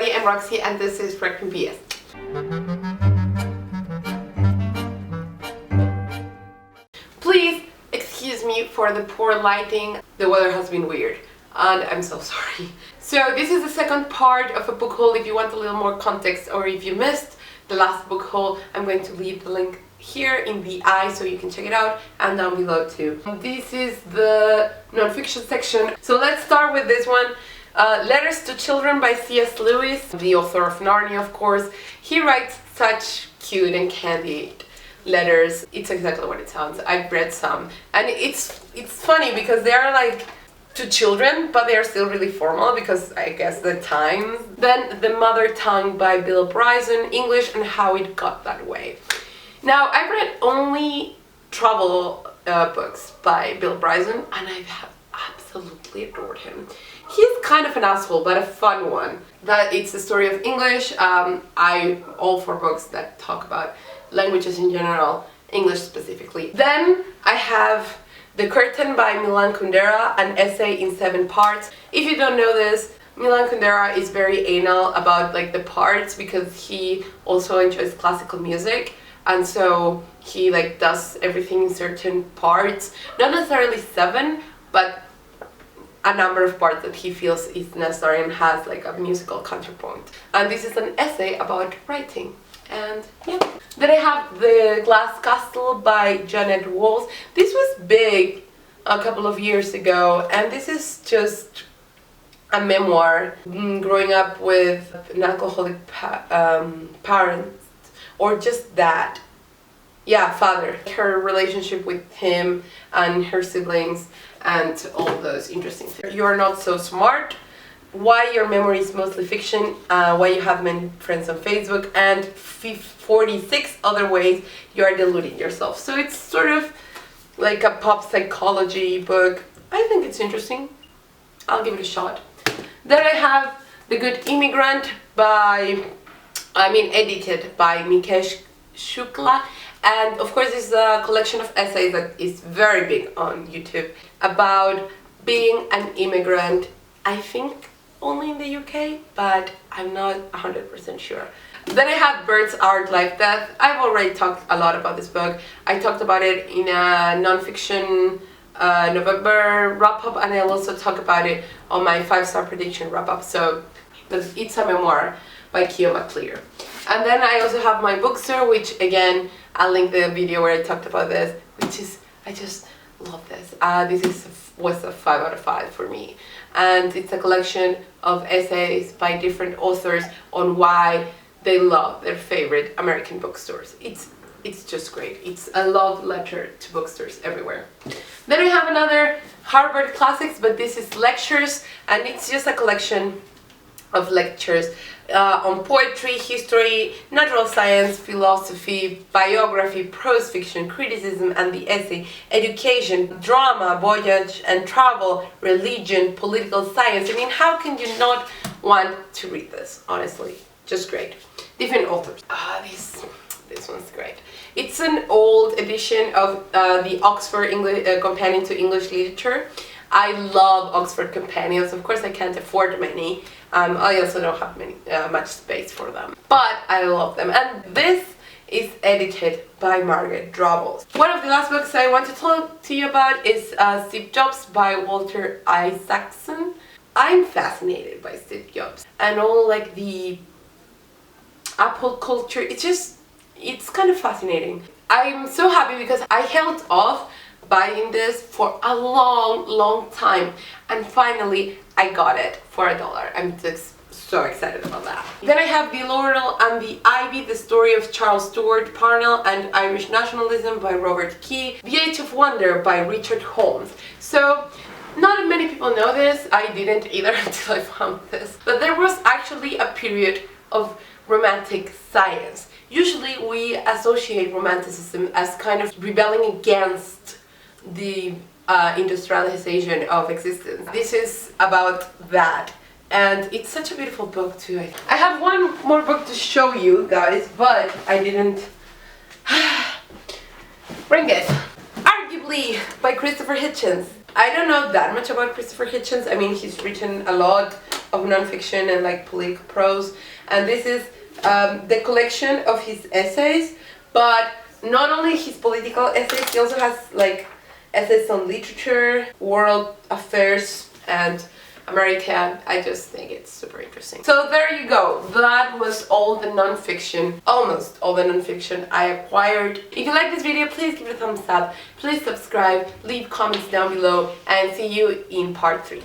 everybody, I'm Roxy and this is Freaking BS. Please excuse me for the poor lighting. The weather has been weird and I'm so sorry. So this is the second part of a book haul. If you want a little more context or if you missed the last book haul, I'm going to leave the link here in the eye so you can check it out, and down below too. This is the non-fiction section. So let's start with this one. Letters to Children by C.S. Lewis, the author of Narnia, of course. He writes such cute and candid letters. It's exactly what it sounds. I've read some, and it's funny because they are like to children, but they are still really formal because I guess the times. Then The Mother Tongue by Bill Bryson, English and How It Got That Way. Now, I've read only travel books by Bill Bryson, and I have absolutely adored him. He's kind of an asshole, but a fun one. That it's the story of English. I'm all for books that talk about languages in general, English specifically. Then I have The Curtain by Milan Kundera, an essay in 7 parts. If you don't know this, Milan Kundera is very anal about like the parts because he also enjoys classical music. And so he like does everything in certain parts, not necessarily 7, but a number of parts that he feels is necessary and has like a musical counterpoint. And this is an essay about writing. And yeah. Then I have The Glass Castle by Janet Walls. This was big a couple of years ago, and this is just a memoir growing up with an alcoholic parent. Or just that. Yeah, father. Her relationship with him and her siblings and all those interesting things. You're Not So Smart, Why Your Memory is Mostly Fiction, Why You Have Many Friends on Facebook, and 46 Other Ways You Are Deluding Yourself. So it's sort of like a pop psychology book. I think it's interesting. I'll give it a shot. Then I have The Good Immigrant edited by Mikesh Shukla, and of course this is a collection of essays that is very big on YouTube about being an immigrant. I think only in the UK, but I'm not 100% sure. Then I have Birds, Art, Life, Death. I've already talked a lot about this book. I talked about it in a non-fiction November wrap-up, and I'll also talk about it on my 5-star prediction wrap-up. So it's a memoir by Keo McClear. And then I also have my bookstore, which again, I'll link the video where I talked about this, which is, I just love this. Was a 5 out of 5 for me. And it's a collection of essays by different authors on why they love their favorite American bookstores. It's just great. It's a love letter to bookstores everywhere. Then I have another Harvard Classics, but this is lectures, and it's just a collection of lectures on poetry, history, natural science, philosophy, biography, prose fiction, criticism and the essay, education, drama, voyage and travel, religion, political science. I mean, how can you not want to read this, honestly? Just great. Different authors. This one's great. It's an old edition of the Oxford Companion to English Literature. I love Oxford Companions. Of course, I can't afford many. I also don't have much space for them. But I love them. And this is edited by Margaret Drobbles. One of the last books I want to talk to you about is Steve Jobs by Walter Isaacson. I'm fascinated by Steve Jobs and all like the Apple culture. It's kind of fascinating. I'm so happy because I held off buying this for a long time, and finally I got it for $1. I'm just so excited about that. Then I have The Laurel and the Ivy, the story of Charles Stuart Parnell and Irish nationalism by Robert Key, The Age of Wonder by Richard Holmes. So not many people know this, I didn't either until I found this, but there was actually a period of romantic science. Usually we associate romanticism as kind of rebelling against the industrialization of existence. This is about that, and it's such a beautiful book too. I have one more book to show you guys, but I didn't bring it. Arguably by Christopher Hitchens. I don't know that much about Christopher Hitchens. I mean, he's written a lot of nonfiction and like political prose, and this is the collection of his essays, but not only his political essays, he also has like essays on literature, world affairs, and America. I just think it's super interesting. So there you go. That was all the nonfiction, almost all the nonfiction I acquired. If you like this video, please give it a thumbs up. Please subscribe, leave comments down below, and see you in part 3.